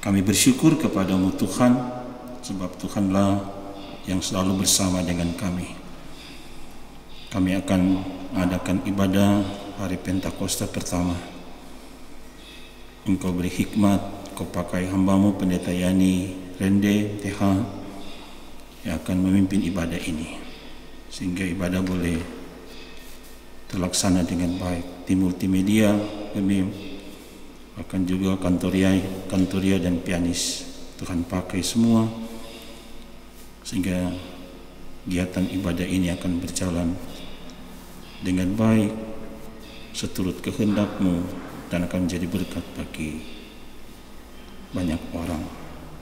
Kami bersyukur kepadamu Tuhan, sebab Tuhanlah yang selalu bersama dengan kami. Kami akan mengadakan ibadah hari Pentakosta pertama. Engkau beri hikmat, Kau pakai hambamu Pendeta Yani Rende TH yang akan memimpin ibadah ini, sehingga ibadah boleh terlaksana dengan baik. Tim multimedia kami akan juga kantoria dan pianis. Tuhan pakai semua sehingga kegiatan ibadah ini akan berjalan dengan baik seturut kehendak-Mu dan akan menjadi berkat bagi banyak orang.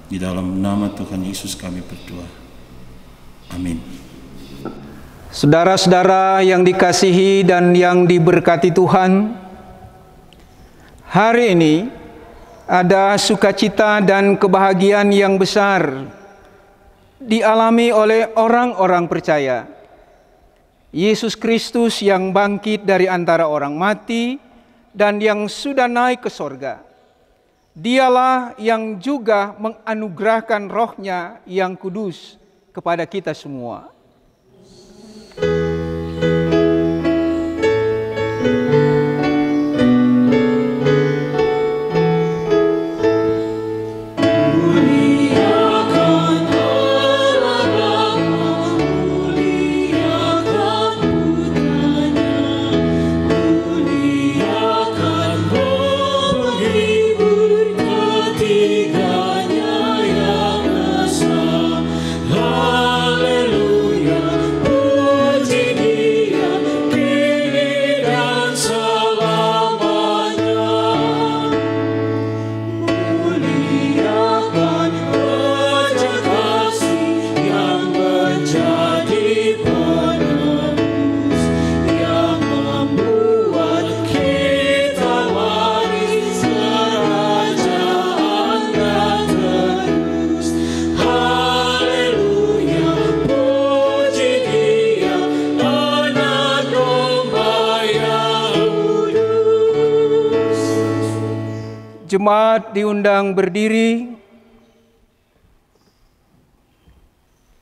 Di dalam nama Tuhan Yesus kami berdoa. Amin. Saudara-saudara yang dikasihi dan yang diberkati Tuhan, hari ini ada sukacita dan kebahagiaan yang besar dialami oleh orang-orang percaya. Yesus Kristus yang bangkit dari antara orang mati dan yang sudah naik ke sorga. Dialah yang juga menganugerahkan Roh-Nya yang kudus kepada kita semua. Jemaat diundang berdiri.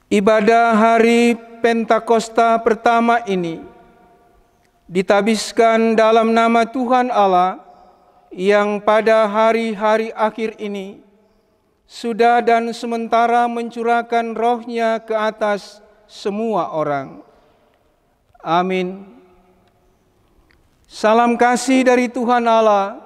Ibadah hari Pentakosta pertama ini ditabiskan dalam nama Tuhan Allah yang pada hari-hari akhir ini sudah dan sementara mencurahkan Roh-Nya ke atas semua orang. Amin. Salam kasih dari Tuhan Allah,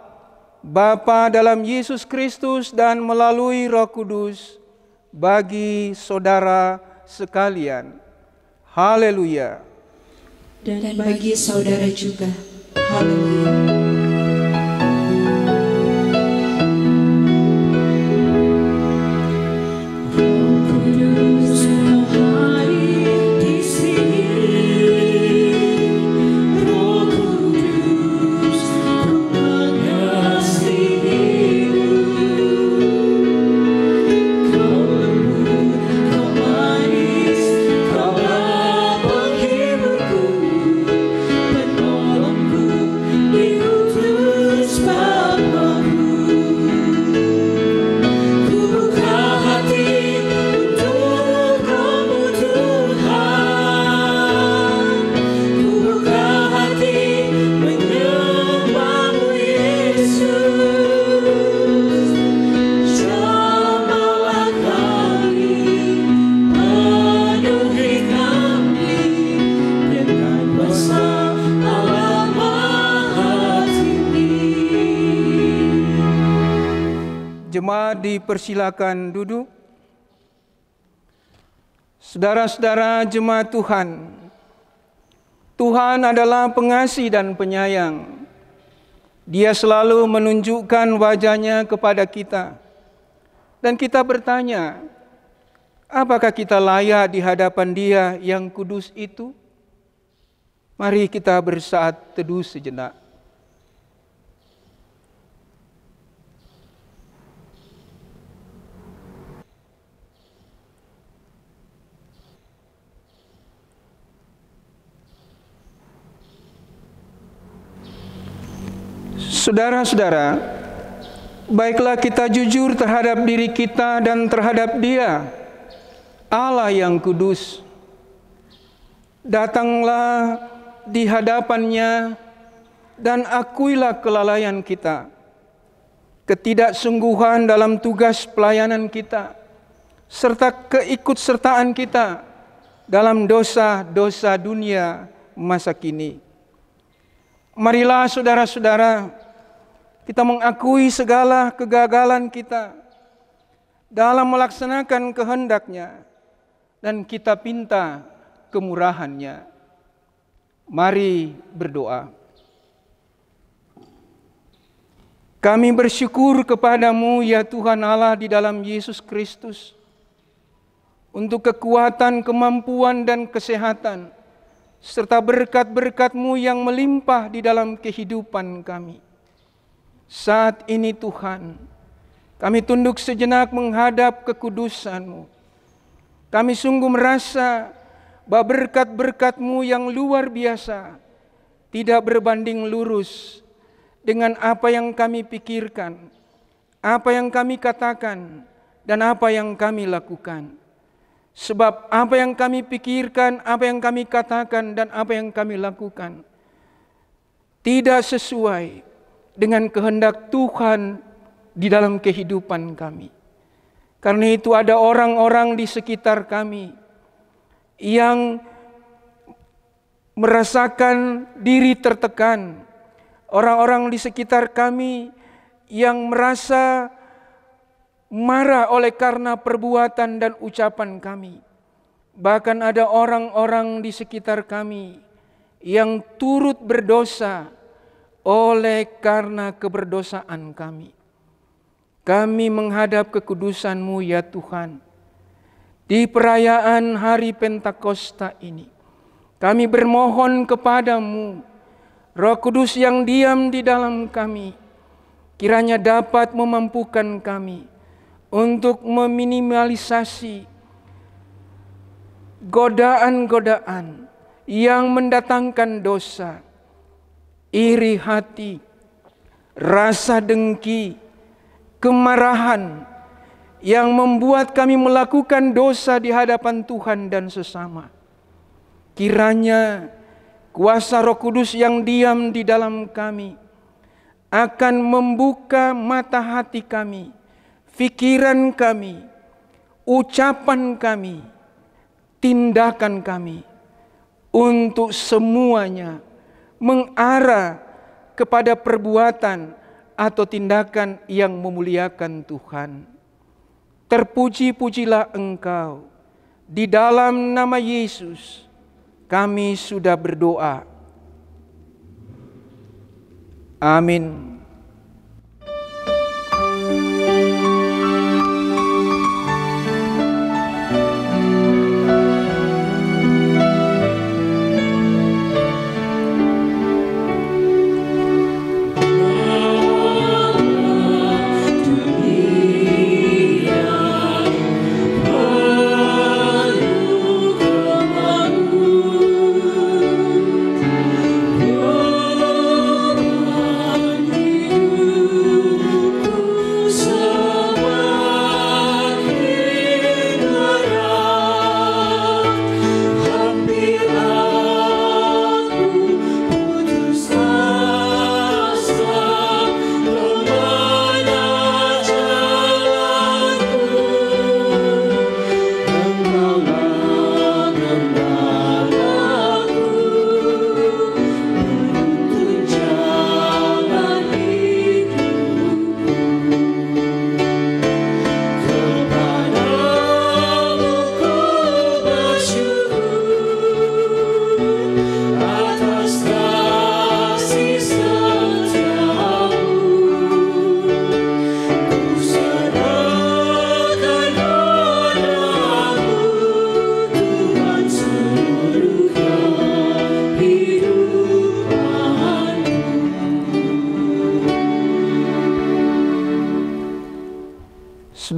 Bapa dalam Yesus Kristus dan melalui Roh Kudus bagi saudara sekalian. Haleluya. Dan bagi saudara juga. Haleluya. Jemaat dipersilakan duduk. Saudara-saudara jemaat Tuhan, Tuhan adalah pengasih dan penyayang. Dia selalu menunjukkan wajah-Nya kepada kita. Dan kita bertanya, apakah kita layak di hadapan Dia yang kudus itu? Mari kita bersaat teduh sejenak. Saudara-saudara, Baiklah kita jujur terhadap diri kita dan terhadap Dia, Allah yang kudus. Datanglah di hadapan-Nya dan akuilah kelalaian kita, ketidaksungguhan dalam tugas pelayanan kita, serta keikutsertaan kita dalam dosa-dosa dunia masa kini. Marilah saudara-saudara, kita mengakui segala kegagalan kita dalam melaksanakan kehendak-Nya dan kita pinta kemurahan-Nya. Mari berdoa. Kami bersyukur kepadamu ya Tuhan Allah di dalam Yesus Kristus untuk kekuatan, kemampuan dan kesehatan serta berkat-berkat-Mu yang melimpah di dalam kehidupan kami. Saat ini Tuhan, kami tunduk sejenak menghadap kekudusan-Mu. Kami sungguh merasa bahwa berkat-berkat-Mu yang luar biasa tidak berbanding lurus dengan apa yang kami pikirkan, apa yang kami katakan, dan apa yang kami lakukan. Sebab apa yang kami pikirkan, apa yang kami katakan, dan apa yang kami lakukan tidak sesuai dengan kehendak Tuhan di dalam kehidupan kami. Karena itu ada orang-orang di sekitar kami yang merasakan diri tertekan. Orang-orang di sekitar kami yang merasa marah oleh karena perbuatan dan ucapan kami. Bahkan ada orang-orang di sekitar kami yang turut berdosa oleh karena keberdosaan kami. Kami menghadap kekudusan-Mu ya Tuhan. Di perayaan hari Pentakosta ini, kami bermohon kepadamu, Roh Kudus yang diam di dalam kami, kiranya dapat memampukan kami untuk meminimalisasi godaan-godaan yang mendatangkan dosa, iri hati, rasa dengki, kemarahan yang membuat kami melakukan dosa di hadapan Tuhan dan sesama. Kiranya kuasa Roh Kudus yang diam di dalam kami akan membuka mata hati kami, pikiran kami, ucapan kami, tindakan kami, untuk semuanya mengarah kepada perbuatan atau tindakan yang memuliakan Tuhan. Terpuji-pujilah Engkau. Di dalam nama Yesus kami sudah berdoa. Amin.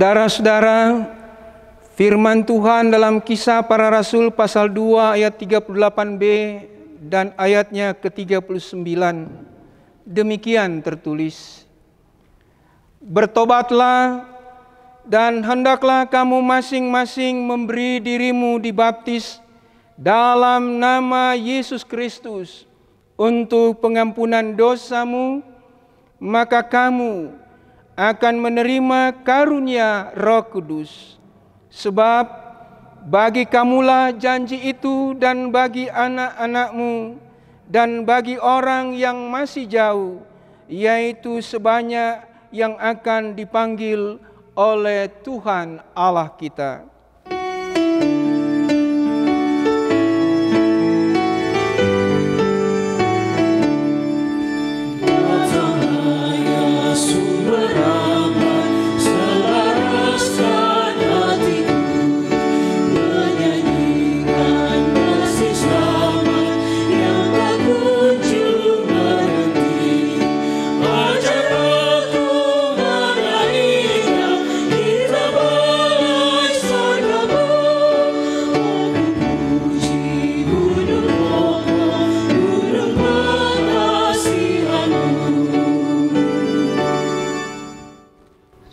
Saudara-saudara, firman Tuhan dalam Kisah Para Rasul pasal 2 ayat 38b dan ayatnya ke-39. Demikian tertulis. Bertobatlah dan hendaklah kamu masing-masing memberi dirimu dibaptis dalam nama Yesus Kristus untuk pengampunan dosamu, maka kamu akan menerima karunia Roh Kudus. Sebab bagi kamulah janji itu, dan bagi anak-anakmu, dan bagi orang yang masih jauh, yaitu sebanyak yang akan dipanggil oleh Tuhan Allah kita.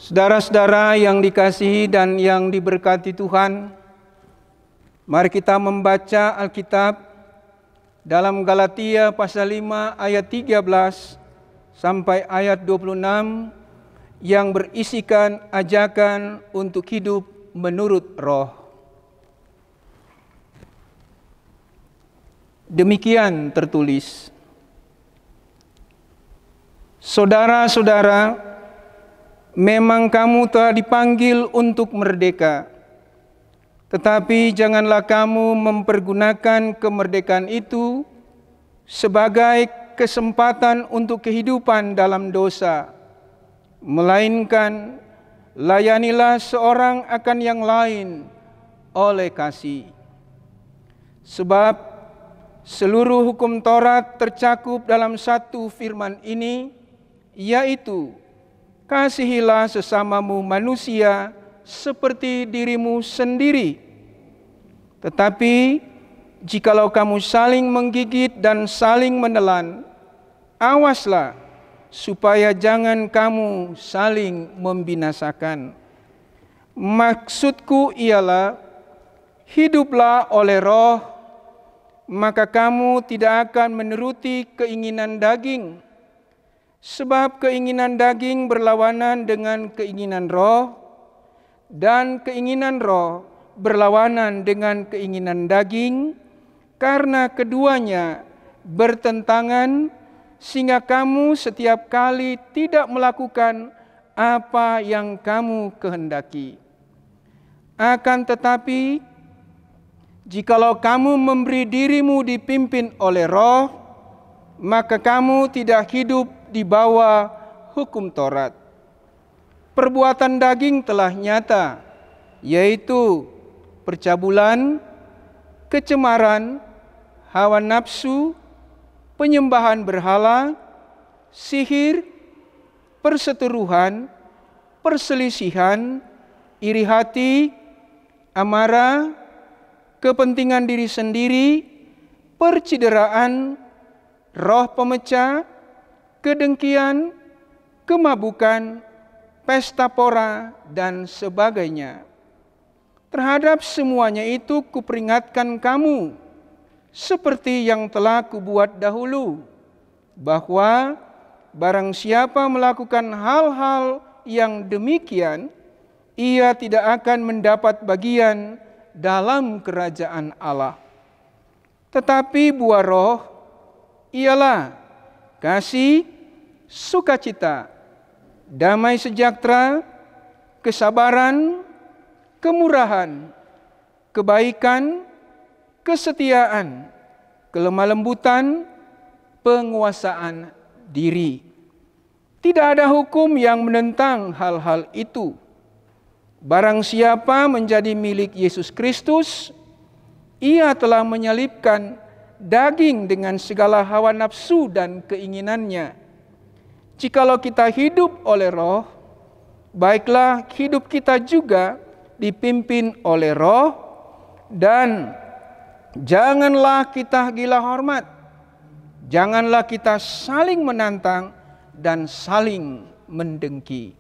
Saudara-saudara yang dikasihi dan yang diberkati Tuhan, mari kita membaca Alkitab dalam Galatia pasal 5 ayat 13 sampai ayat 26 yang berisikan ajakan untuk hidup menurut Roh. Demikian tertulis, saudara-saudara, memang kamu telah dipanggil untuk merdeka, tetapi janganlah kamu mempergunakan kemerdekaan itu sebagai kesempatan untuk kehidupan dalam dosa, melainkan layanilah seorang akan yang lain oleh kasih. Sebab seluruh hukum Taurat tercakup dalam satu firman ini, yaitu kasihilah sesamamu manusia seperti dirimu sendiri. Tetapi jikalau kamu saling menggigit dan saling menelan, awaslah supaya jangan kamu saling membinasakan. Maksudku ialah, hiduplah oleh Roh, maka kamu tidak akan menuruti keinginan daging. Sebab keinginan daging berlawanan dengan keinginan Roh, dan keinginan Roh berlawanan dengan keinginan daging, karena keduanya bertentangan, sehingga kamu setiap kali tidak melakukan apa yang kamu kehendaki. Akan tetapi, jikalau kamu memberi dirimu dipimpin oleh Roh, maka kamu tidak hidup di bawah hukum Taurat. Perbuatan daging telah nyata, yaitu percabulan, kecemaran, hawa nafsu, penyembahan berhala, sihir, perseteruhan, perselisihan, iri hati, amarah, kepentingan diri sendiri, percideraan, roh pemecah, kedengkian, kemabukan, pesta pora, dan sebagainya. Terhadap semuanya itu kuperingatkan kamu, seperti yang telah kubuat dahulu, bahwa barang siapa melakukan hal-hal yang demikian, ia tidak akan mendapat bagian dalam kerajaan Allah. Tetapi buah Roh ialah kasih, sukacita, damai sejahtera, kesabaran, kemurahan, kebaikan, kesetiaan, kelemah lembutan, penguasaan diri. Tidak ada hukum yang menentang hal-hal itu. Barang siapa menjadi milik Yesus Kristus, ia telah menyalibkan daging dengan segala hawa nafsu dan keinginannya. Jikalau kita hidup oleh Roh, baiklah hidup kita juga dipimpin oleh Roh, dan janganlah kita gila hormat, janganlah kita saling menantang dan saling mendengki.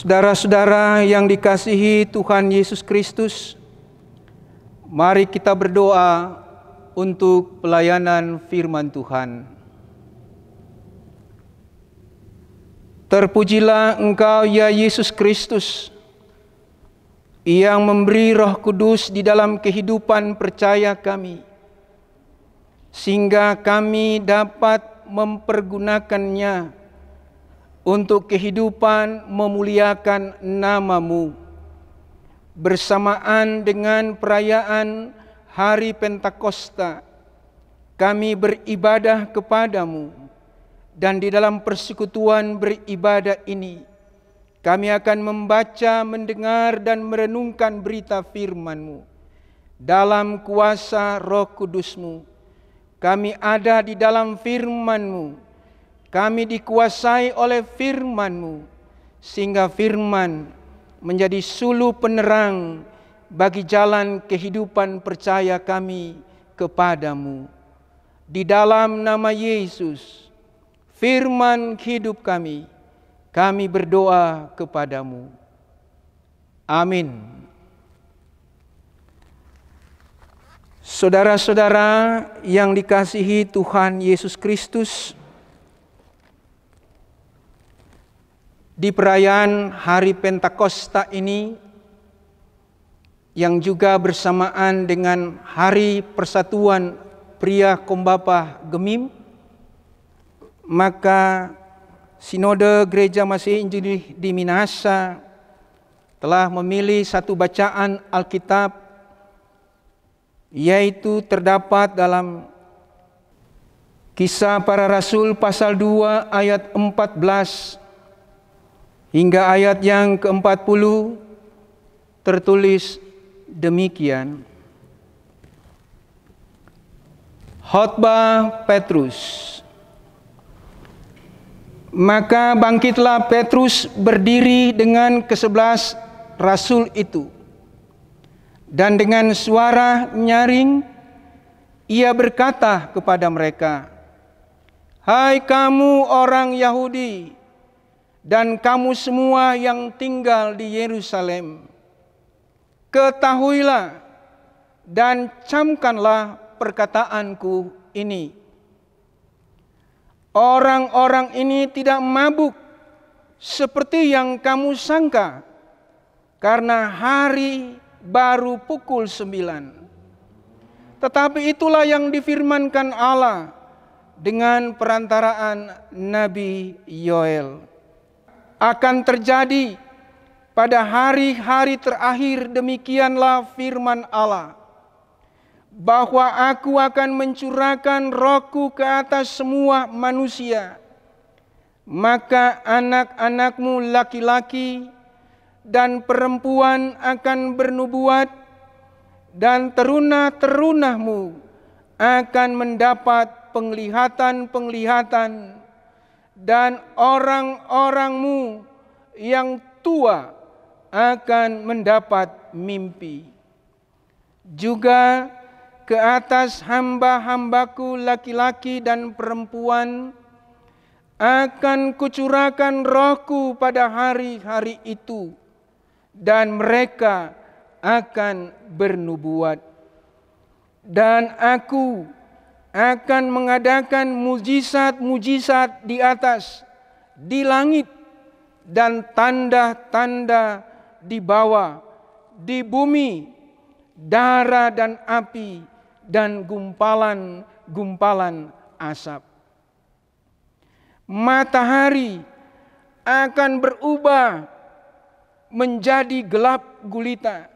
Saudara-saudara yang dikasihi Tuhan Yesus Kristus, mari kita berdoa untuk pelayanan firman Tuhan. Terpujilah Engkau ya Yesus Kristus, yang memberi Roh Kudus di dalam kehidupan percaya kami, sehingga kami dapat mempergunakannya untuk kehidupan memuliakan nama-Mu. Bersamaan dengan perayaan Hari Pentakosta, kami beribadah kepadamu, dan di dalam persekutuan beribadah ini, kami akan membaca, mendengar, dan merenungkan berita firman-Mu. Dalam kuasa Roh Kudus-Mu, kami ada di dalam firman-Mu. Kami dikuasai oleh firman-Mu, sehingga firman menjadi suluh penerang bagi jalan kehidupan percaya kami kepadamu. Di dalam nama Yesus, firman hidup kami berdoa kepadamu. Amin. Saudara-saudara yang dikasihi Tuhan Yesus Kristus, di perayaan Hari Pentakosta ini, yang juga bersamaan dengan Hari Persatuan Pria Kombapa Gemim, maka Sinode Gereja Masih Injili di Minahasa telah memilih satu bacaan Alkitab, yaitu terdapat dalam Kisah Para Rasul pasal 2 ayat 14 hingga ayat yang ke-40, tertulis demikian. Khotbah Petrus. Maka bangkitlah Petrus berdiri dengan ke-11 rasul itu, dan dengan suara nyaring ia berkata kepada mereka, "Hai kamu orang Yahudi, dan kamu semua yang tinggal di Yerusalem, ketahuilah dan camkanlah perkataanku ini. Orang-orang ini tidak mabuk seperti yang kamu sangka, karena hari baru pukul 9. Tetapi itulah yang difirmankan Allah dengan perantaraan Nabi Yoel. Akan terjadi pada hari-hari terakhir, demikianlah firman Allah, bahwa aku akan mencurahkan rohku ke atas semua manusia. Maka anak-anakmu laki-laki dan perempuan akan bernubuat, dan teruna-terunahmu akan mendapat penglihatan-penglihatan, dan orang-orangmu yang tua akan mendapat mimpi. Juga ke atas hamba-hambaku laki-laki dan perempuan akan kucurahkan rohku pada hari-hari itu, dan mereka akan bernubuat. Dan aku akan mengadakan mujizat-mujizat di atas, di langit, dan tanda-tanda di bawah, di bumi, darah dan api, dan gumpalan-gumpalan asap. Matahari akan berubah menjadi gelap gulita,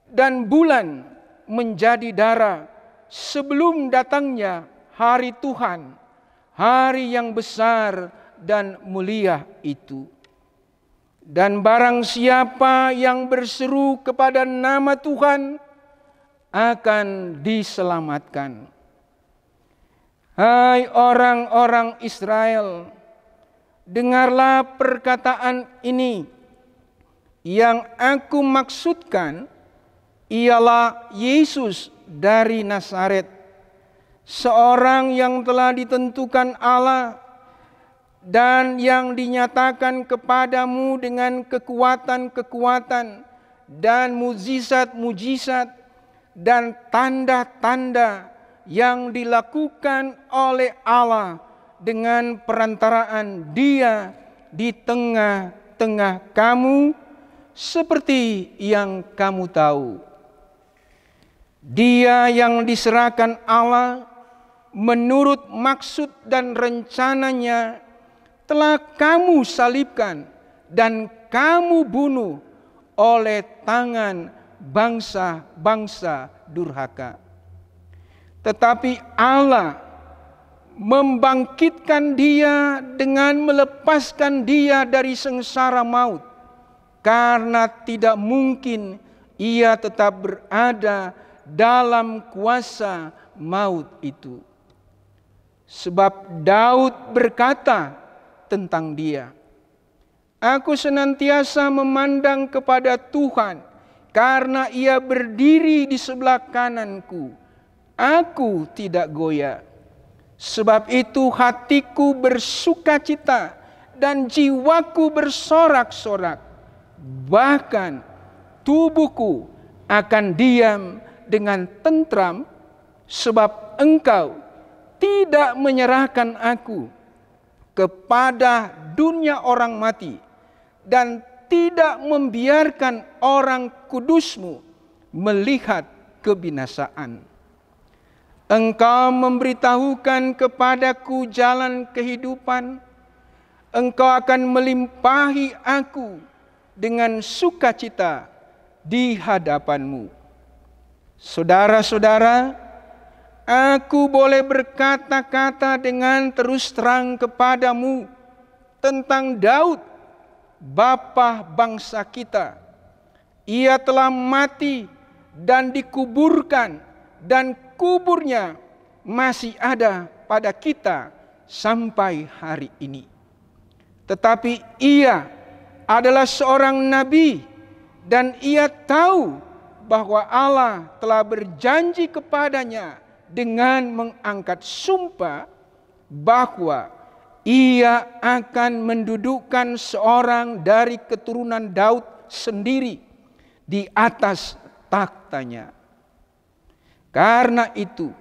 dan bulan menjadi darah sebelum datangnya hari Tuhan, hari yang besar dan mulia itu. Dan barang siapa yang berseru kepada nama Tuhan akan diselamatkan. Hai orang-orang Israel, dengarlah perkataan ini. Yang aku maksudkan ialah Yesus dari Nazaret, seorang yang telah ditentukan Allah dan yang dinyatakan kepadamu dengan kekuatan-kekuatan dan mujizat-mujizat dan tanda-tanda yang dilakukan oleh Allah dengan perantaraan Dia di tengah-tengah kamu, seperti yang kamu tahu. Dia yang diserahkan Allah menurut maksud dan rencananya telah kamu salibkan dan kamu bunuh oleh tangan bangsa-bangsa durhaka. Tetapi Allah membangkitkan Dia dengan melepaskan Dia dari sengsara maut, karena tidak mungkin Ia tetap berada dalam kuasa maut itu. Sebab Daud berkata tentang Dia, aku senantiasa memandang kepada Tuhan, karena Ia berdiri di sebelah kananku. Aku tidak goyah. Sebab itu hatiku bersukacita dan jiwaku bersorak-sorak. Bahkan tubuhku akan diam dengan tentram, sebab Engkau tidak menyerahkan aku kepada dunia orang mati, dan tidak membiarkan orang kudus-Mu melihat kebinasaan. Engkau memberitahukan kepadaku jalan kehidupan. Engkau akan melimpahi aku dengan sukacita di hadapan-Mu. Saudara-saudara, aku boleh berkata-kata dengan terus terang kepadamu tentang Daud, bapa bangsa kita. Ia telah mati dan dikuburkan, dan kuburnya masih ada pada kita sampai hari ini. Tetapi ia adalah seorang nabi, dan ia tahu bahwa Allah telah berjanji kepadanya dengan mengangkat sumpah bahwa ia akan mendudukkan seorang dari keturunan Daud sendiri di atas takhtanya. Karena itu,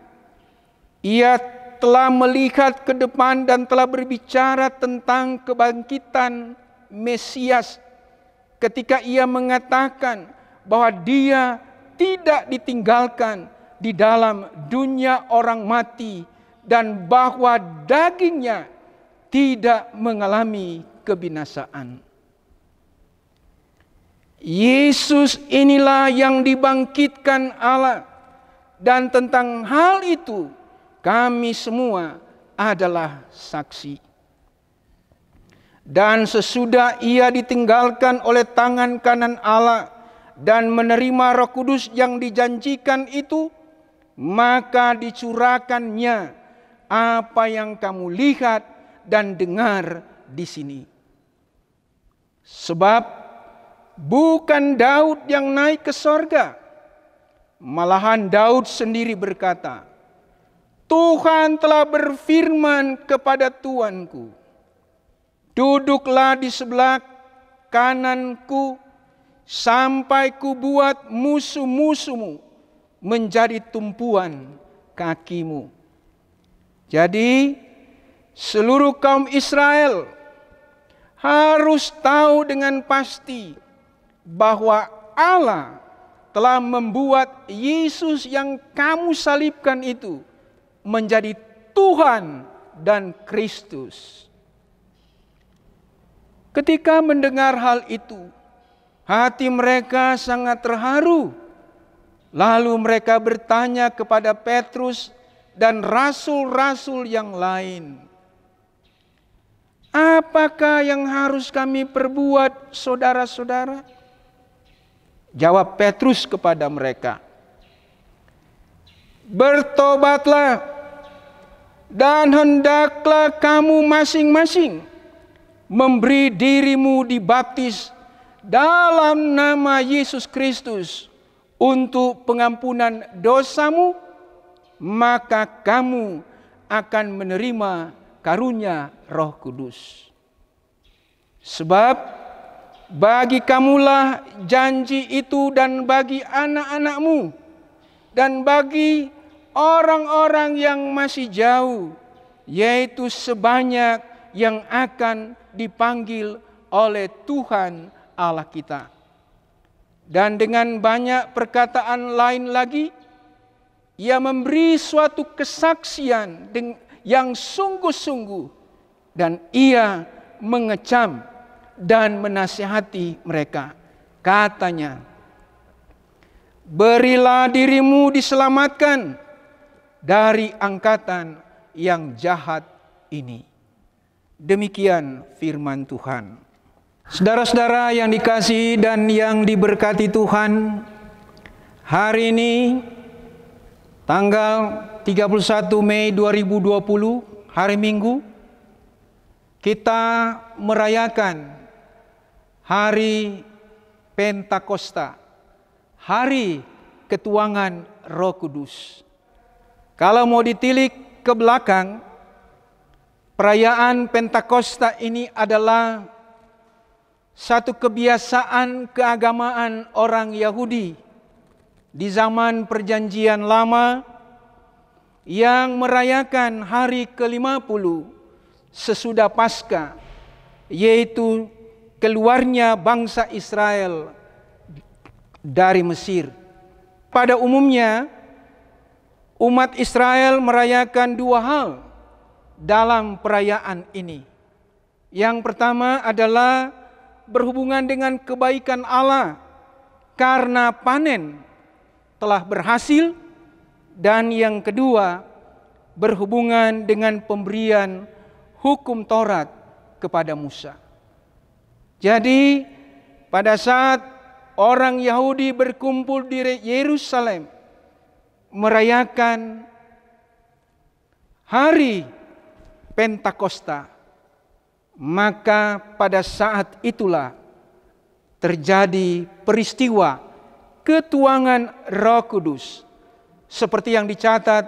ia telah melihat ke depan dan telah berbicara tentang kebangkitan Mesias ketika ia mengatakan bahwa Dia tidak ditinggalkan di dalam dunia orang mati, dan bahwa dagingnya tidak mengalami kebinasaan. Yesus inilah yang dibangkitkan Allah. Dan tentang hal itu kami semua adalah saksi. Dan sesudah ia ditinggalkan oleh tangan kanan Allah dan menerima Roh Kudus yang dijanjikan itu, maka dicurahkannya apa yang kamu lihat dan dengar di sini. Sebab bukan Daud yang naik ke sorga, malahan Daud sendiri berkata, Tuhan telah berfirman kepada Tuanku, duduklah di sebelah kananku sampai kubuat musuh-musuhmu menjadi tumpuan kakimu. Jadi seluruh kaum Israel harus tahu dengan pasti bahwa Allah telah membuat Yesus yang kamu salibkan itu menjadi Tuhan dan Kristus. Ketika mendengar hal itu, hati mereka sangat terharu. Lalu mereka bertanya kepada Petrus dan rasul-rasul yang lain, "Apakah yang harus kami perbuat, saudara-saudara?" Jawab Petrus kepada mereka, "Bertobatlah dan hendaklah kamu masing-masing memberi dirimu dibaptis dalam nama Yesus Kristus untuk pengampunan dosamu, maka kamu akan menerima karunia Roh Kudus. Sebab bagi kamulah janji itu dan bagi anak-anakmu dan bagi orang-orang yang masih jauh, yaitu sebanyak yang akan dipanggil oleh Tuhan Allah kita." Dan dengan banyak perkataan lain lagi, ia memberi suatu kesaksian yang sungguh-sungguh, dan ia mengecam dan menasihati mereka. Katanya, "Berilah dirimu diselamatkan dari angkatan yang jahat ini." Demikian firman Tuhan. Saudara-saudara yang dikasihi dan yang diberkati Tuhan, hari ini tanggal 31 Mei 2020, hari Minggu, kita merayakan hari Pentakosta, hari ketuangan Roh Kudus. Kalau mau ditilik ke belakang, perayaan Pentakosta ini adalah satu kebiasaan keagamaan orang Yahudi di zaman Perjanjian Lama yang merayakan hari ke-50 sesudah Paskah, yaitu keluarnya bangsa Israel dari Mesir. Pada umumnya, umat Israel merayakan dua hal dalam perayaan ini. Yang pertama adalah berhubungan dengan kebaikan Allah karena panen telah berhasil, dan yang kedua berhubungan dengan pemberian hukum Taurat kepada Musa. Jadi pada saat orang Yahudi berkumpul di Yerusalem merayakan hari Pentakosta, maka pada saat itulah terjadi peristiwa ketuangan Roh Kudus seperti yang dicatat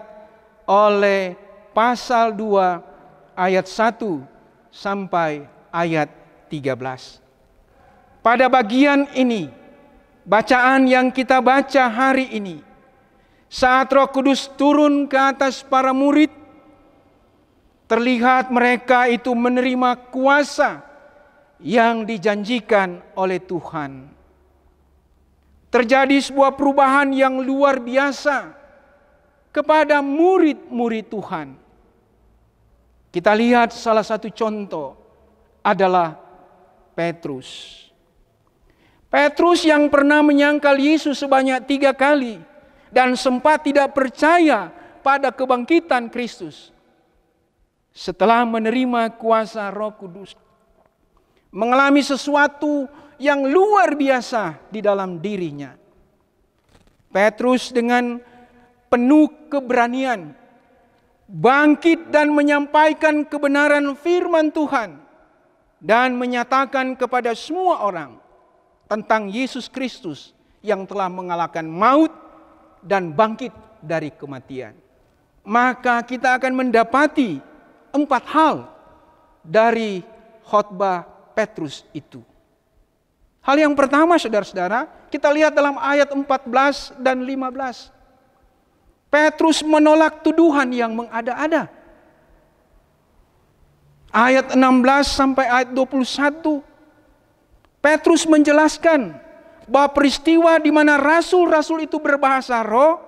oleh pasal 2 ayat 1 sampai ayat 13. Pada bagian ini, bacaan yang kita baca hari ini, saat Roh Kudus turun ke atas para murid, terlihat mereka itu menerima kuasa yang dijanjikan oleh Tuhan. Terjadi sebuah perubahan yang luar biasa kepada murid-murid Tuhan. Kita lihat salah satu contoh adalah Petrus. Petrus yang pernah menyangkal Yesus sebanyak 3 kali dan sempat tidak percaya pada kebangkitan Kristus. Setelah menerima kuasa Roh Kudus, mengalami sesuatu yang luar biasa di dalam dirinya. Petrus dengan penuh keberanian bangkit dan menyampaikan kebenaran firman Tuhan dan menyatakan kepada semua orang tentang Yesus Kristus yang telah mengalahkan maut dan bangkit dari kematian. Maka kita akan mendapati 4 hal dari khotbah Petrus itu. Hal yang pertama, saudara-saudara, kita lihat dalam ayat 14 dan 15. Petrus menolak tuduhan yang mengada-ada. ayat 16 sampai ayat 21, Petrus menjelaskan bahwa peristiwa di mana rasul-rasul itu berbahasa roh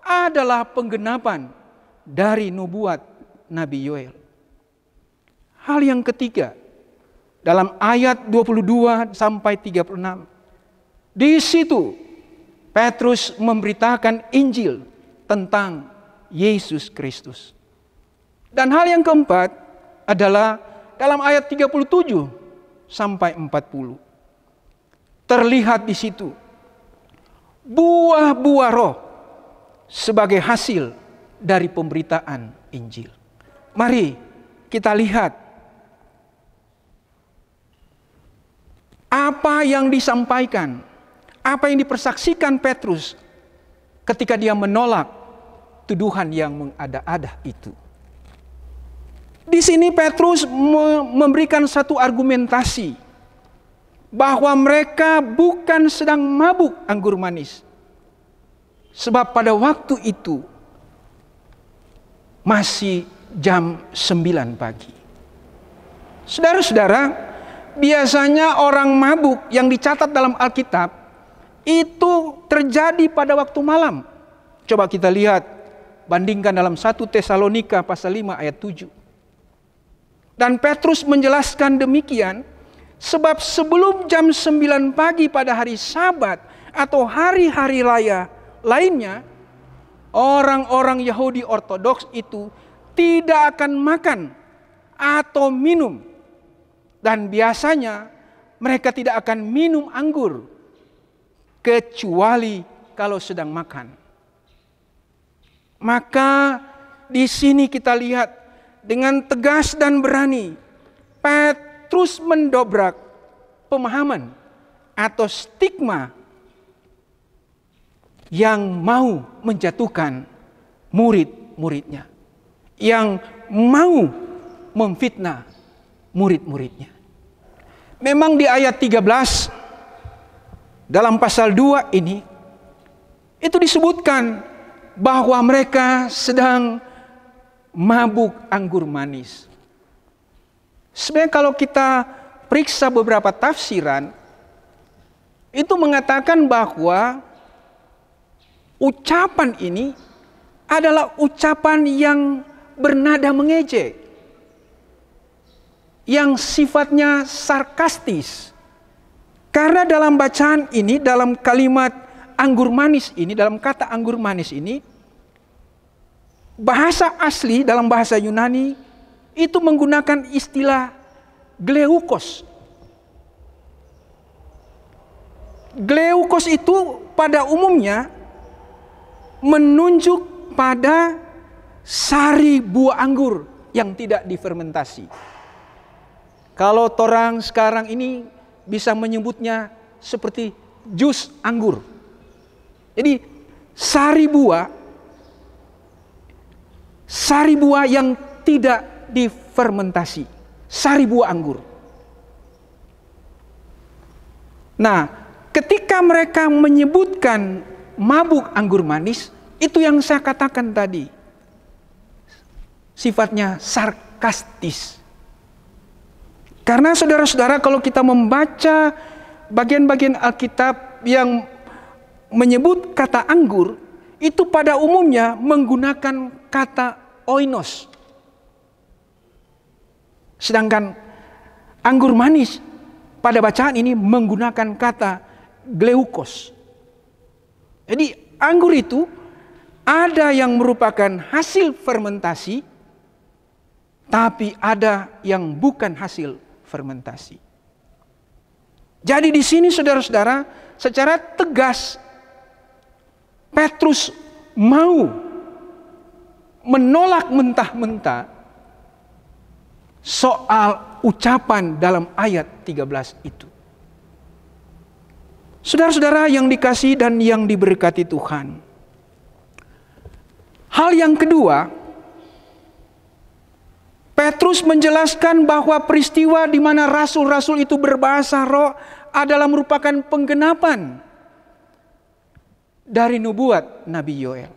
adalah penggenapan dari nubuat Nabi Yoel. Hal yang ketiga, dalam ayat 22 sampai 36, di situ Petrus memberitakan Injil tentang Yesus Kristus. Dan hal yang keempat adalah dalam ayat 37 sampai 40. Terlihat di situ buah-buah roh sebagai hasil dari pemberitaan Injil. Mari kita lihat apa yang disampaikan, apa yang dipersaksikan Petrus ketika dia menolak tuduhan yang mengada-ada itu. Di sini Petrus memberikan satu argumentasi bahwa mereka bukan sedang mabuk anggur manis. Sebab pada waktu itu masih jam 9 pagi. Saudara-saudara, biasanya orang mabuk yang dicatat dalam Alkitab itu terjadi pada waktu malam. Coba kita lihat, bandingkan dalam 1 Tesalonika pasal 5 ayat 7. Dan Petrus menjelaskan demikian, sebab sebelum jam 9 pagi pada hari Sabat atau hari-hari raya lainnya, orang-orang Yahudi Ortodoks itu tidak akan makan atau minum. Dan biasanya mereka tidak akan minum anggur kecuali kalau sedang makan. Maka di sini kita lihat dengan tegas dan berani Petrus mendobrak pemahaman atau stigma yang mau menjatuhkan murid-muridnya, yang mau memfitnah murid-muridnya. Memang di ayat 13 dalam pasal 2 ini itu disebutkan bahwa mereka sedang mabuk anggur manis. Sebenarnya kalau kita periksa beberapa tafsiran, itu mengatakan bahwa ucapan ini adalah ucapan yang bernada mengejek, yang sifatnya sarkastis. Karena dalam bacaan ini, dalam kalimat anggur manis ini, dalam kata anggur manis ini, bahasa asli dalam bahasa Yunani itu menggunakan istilah gleukos. Gleukos itu pada umumnya menunjuk pada sari buah anggur yang tidak difermentasi. Kalau orang sekarang ini bisa menyebutnya seperti jus anggur. Jadi sari buah yang tidak difermentasi, sari buah anggur. Nah, ketika mereka menyebutkan mabuk anggur manis, itu yang saya katakan tadi, sifatnya sarkastis. Karena saudara-saudara, kalau kita membaca bagian-bagian Alkitab yang menyebut kata anggur, itu pada umumnya menggunakan kata oinos. Sedangkan anggur manis pada bacaan ini menggunakan kata gleukos. Jadi anggur itu ada yang merupakan hasil fermentasi, tapi ada yang bukan hasil fermentasi. Jadi di sini saudara-saudara, secara tegas Petrus mau menolak mentah-mentah soal ucapan dalam ayat 13 itu. Saudara-saudara yang dikasihi dan yang diberkati Tuhan, hal yang kedua, Petrus menjelaskan bahwa peristiwa di mana rasul-rasul itu berbahasa roh adalah merupakan penggenapan dari nubuat Nabi Yoel.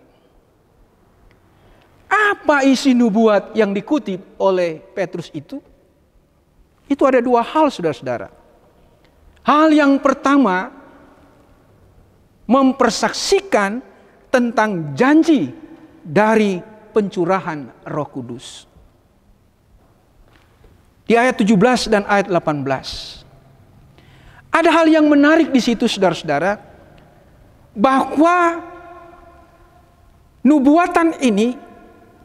Apa isi nubuat yang dikutip oleh Petrus itu? Itu ada dua hal, saudara-saudara. Hal yang pertama, mempersaksikan tentang janji dari pencurahan Roh Kudus. Di ayat 17 dan ayat 18. Ada hal yang menarik di situ, saudara-saudara, bahwa nubuatan ini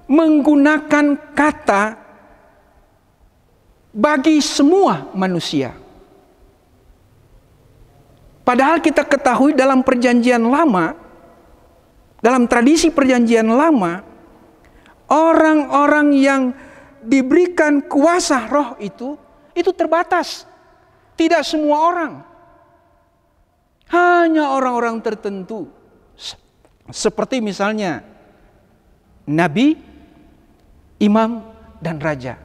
menggunakan kata bagi semua manusia. Padahal kita ketahui dalam perjanjian lama, dalam tradisi perjanjian lama, orang-orang yang diberikan kuasa roh itu terbatas. Tidak semua orang. Hanya orang-orang tertentu. Seperti misalnya nabi, imam, dan raja.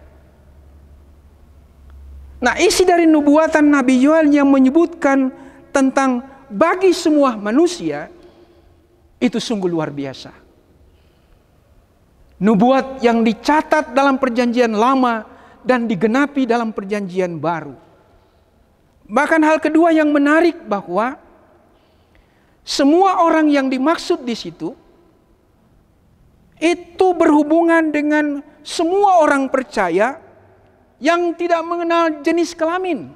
Nah, isi dari nubuatan Nabi Yoel yang menyebutkan tentang bagi semua manusia itu sungguh luar biasa. Nubuat yang dicatat dalam perjanjian lama dan digenapi dalam perjanjian baru. Bahkan hal kedua yang menarik bahwa semua orang yang dimaksud di situ itu berhubungan dengan semua orang percaya yang tidak mengenal jenis kelamin.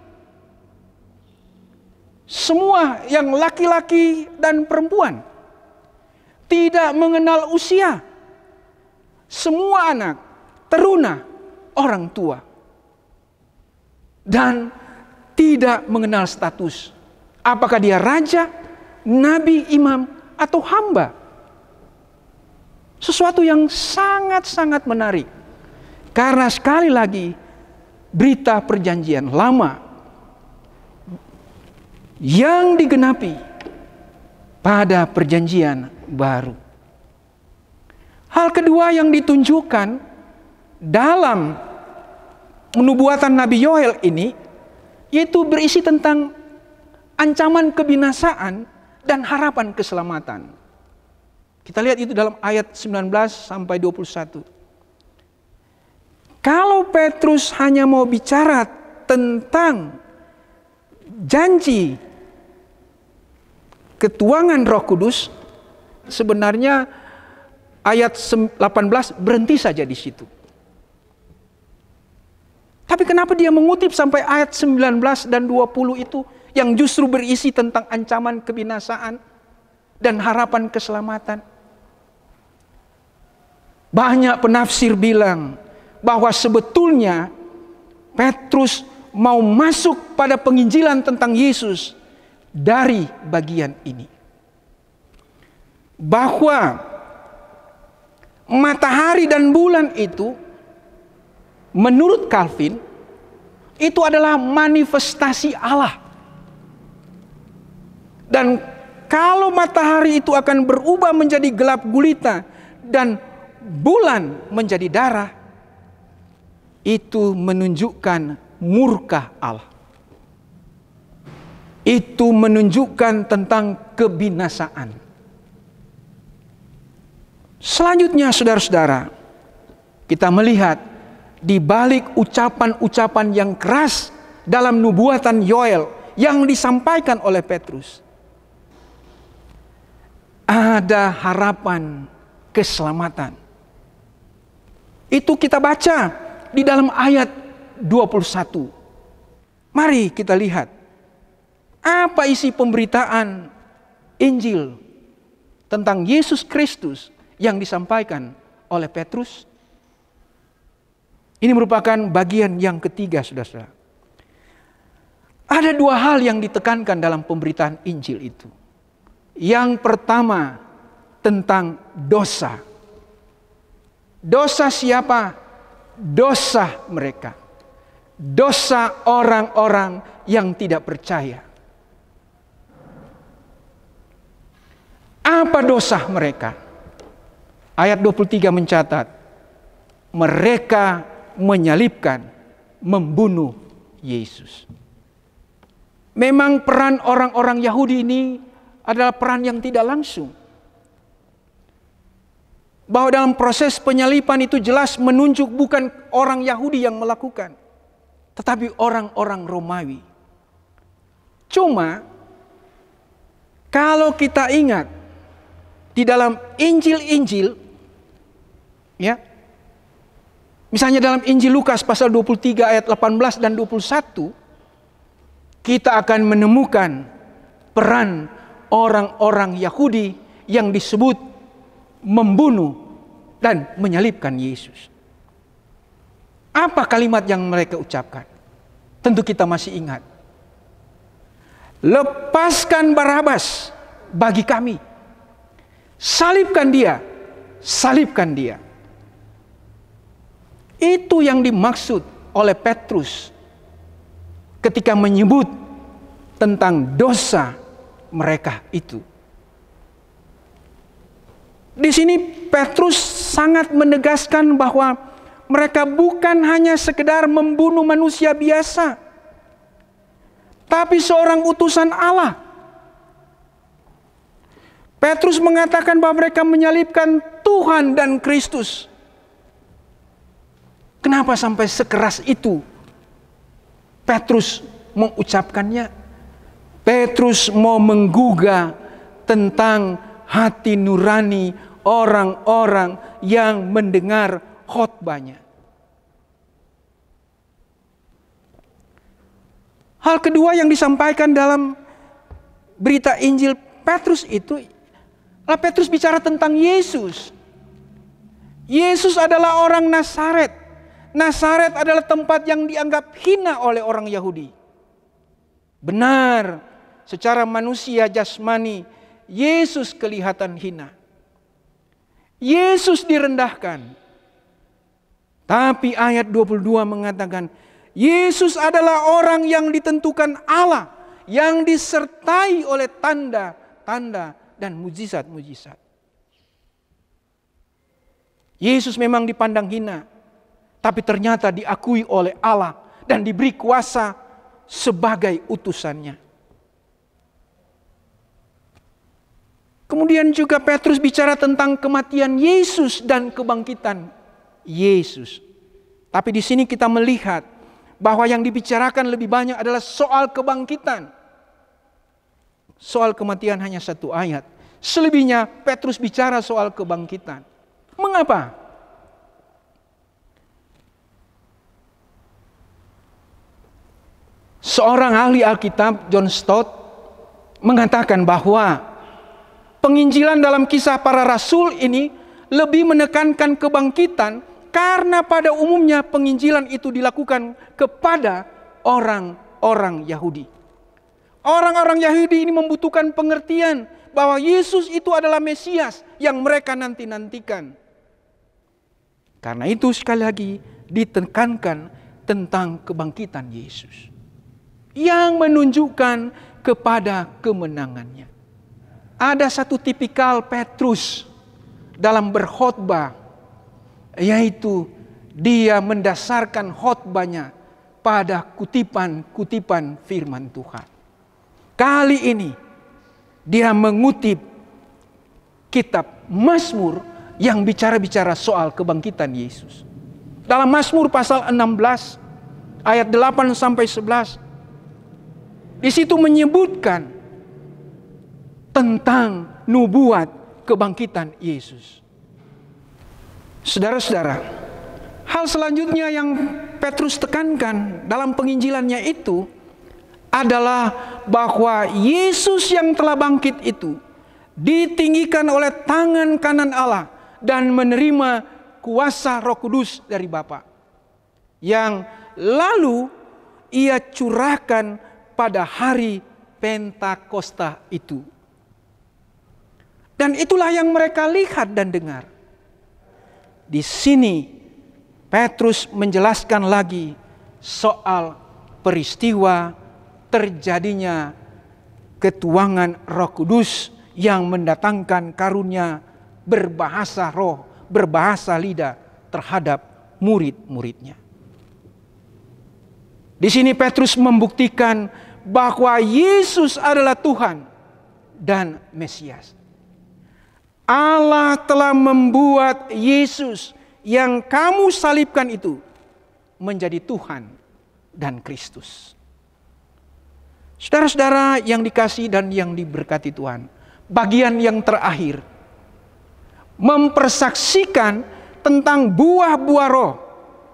Semua yang laki-laki dan perempuan. Tidak mengenal usia. Semua anak, teruna, orang tua. Dan tidak mengenal status. Apakah dia raja, nabi, imam, atau hamba. Sesuatu yang sangat-sangat menarik. Karena sekali lagi, berita perjanjian lama yang digenapi pada perjanjian baru. Hal kedua yang ditunjukkan dalam nubuatan Nabi Yoel ini, yaitu berisi tentang ancaman kebinasaan dan harapan keselamatan. Kita lihat itu dalam ayat 19 sampai 21. Kalau Petrus hanya mau bicara tentang janji ketuangan Roh Kudus, sebenarnya ayat 18 berhenti saja di situ. Tapi kenapa dia mengutip sampai ayat 19 dan 20 itu yang justru berisi tentang ancaman kebinasaan dan harapan keselamatan? Banyak penafsir bilang bahwa sebetulnya Petrus mau masuk pada penginjilan tentang Yesus dari bagian ini. Bahwa matahari dan bulan itu menurut Calvin itu adalah manifestasi Allah. Dan kalau matahari itu akan berubah menjadi gelap gulita dan bulan menjadi darah, itu menunjukkan murka Allah. Itu menunjukkan tentang kebinasaan. Selanjutnya, saudara-saudara, kita melihat di balik ucapan-ucapan yang keras dalam nubuatan Yoel yang disampaikan oleh Petrus, ada harapan keselamatan. Itu kita baca di dalam ayat 21. Mari kita lihat apa isi pemberitaan Injil tentang Yesus Kristus yang disampaikan oleh Petrus. Ini merupakan bagian yang ketiga, saudara-saudara. Ada dua hal yang ditekankan dalam pemberitaan Injil itu. Yang pertama, tentang dosa. Dosa siapa? Dosa mereka. Dosa orang-orang yang tidak percaya. Apa dosa mereka? Ayat 23 mencatat, mereka menyalibkan, membunuh Yesus. Memang peran orang-orang Yahudi ini adalah peran yang tidak langsung. Bahwa dalam proses penyaliban itu jelas menunjuk bukan orang Yahudi yang melakukan. tetapi orang-orang Romawi. Cuma kalau kita ingat di dalam Injil-Injil, ya, misalnya dalam Injil Lukas pasal 23 ayat 18 dan 21, kita akan menemukan peran orang-orang Yahudi yang disebut membunuh dan menyalibkan Yesus. Apa kalimat yang mereka ucapkan? Tentu kita masih ingat. Lepaskan Barabas bagi kami. Salibkan dia. Salibkan dia. Itu yang dimaksud oleh Petrus ketika menyebut tentang dosa mereka itu. Di sini Petrus sangat menegaskan bahwa mereka bukan hanya sekedar membunuh manusia biasa, tapi seorang utusan Allah. Petrus mengatakan bahwa mereka menyalibkan Tuhan dan Kristus. Kenapa sampai sekeras itu Petrus mengucapkannya? Petrus mau menggugah tentang hati nurani orang-orang yang mendengar khotbahnya. Hal kedua yang disampaikan dalam berita Injil Petrus itu adalah Petrus bicara tentang Yesus. Yesus adalah orang Nazaret. Nazaret adalah tempat yang dianggap hina oleh orang Yahudi. Benar, secara manusia jasmani, Yesus kelihatan hina. Yesus direndahkan. Tapi ayat 22 mengatakan, Yesus adalah orang yang ditentukan Allah, yang disertai oleh tanda-tanda dan mujizat-mujizat. Yesus memang dipandang hina, tapi ternyata diakui oleh Allah dan diberi kuasa sebagai utusannya. Kemudian juga Petrus bicara tentang kematian Yesus dan kebangkitan Yesus. Tapi di sini kita melihat bahwa yang dibicarakan lebih banyak adalah soal kebangkitan. Soal kematian hanya satu ayat. Selebihnya Petrus bicara soal kebangkitan. Mengapa? Seorang ahli Alkitab, John Stott, mengatakan bahwa penginjilan dalam kisah para rasul ini lebih menekankan kebangkitan karena pada umumnya penginjilan itu dilakukan kepada orang-orang Yahudi. Orang-orang Yahudi ini membutuhkan pengertian bahwa Yesus itu adalah Mesias yang mereka nanti-nantikan. Karena itu sekali lagi ditekankan tentang kebangkitan Yesus yang menunjukkan kepada kemenangannya. Ada satu tipikal Petrus dalam berkhotbah, yaitu dia mendasarkan khotbahnya pada kutipan-kutipan firman Tuhan. Kali ini dia mengutip kitab Mazmur yang bicara-bicara soal kebangkitan Yesus. Dalam Mazmur pasal 16 ayat 8 sampai 11, di situ menyebutkan tentang nubuat kebangkitan Yesus. Saudara-saudara, hal selanjutnya yang Petrus tekankan dalam penginjilannya itu adalah bahwa Yesus yang telah bangkit itu ditinggikan oleh tangan kanan Allah dan menerima kuasa Roh Kudus dari Bapa, yang lalu ia curahkan pada hari Pentakosta itu. Dan itulah yang mereka lihat dan dengar. Di sini Petrus menjelaskan lagi soal peristiwa terjadinya ketuangan Roh Kudus yang mendatangkan karunia berbahasa roh, berbahasa lidah terhadap murid-muridnya. Di sini Petrus membuktikan bahwa Yesus adalah Tuhan dan Mesias. Allah telah membuat Yesus yang kamu salibkan itu menjadi Tuhan dan Kristus. Saudara-saudara yang dikasihi dan yang diberkati Tuhan, bagian yang terakhir mempersaksikan tentang buah-buah roh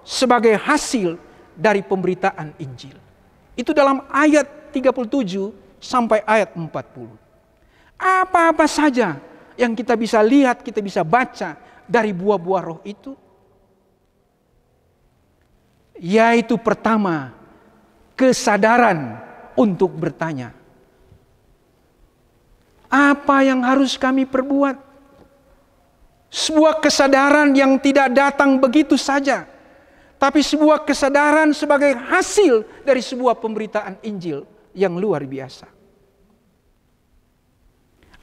sebagai hasil dari pemberitaan Injil. Itu dalam ayat 37 sampai ayat 40. Apa-apa saja yang kita bisa lihat, kita bisa baca dari buah-buah roh itu? Yaitu pertama, kesadaran untuk bertanya. Apa yang harus kami perbuat? Sebuah kesadaran yang tidak datang begitu saja, tapi sebuah kesadaran sebagai hasil dari sebuah pemberitaan Injil yang luar biasa.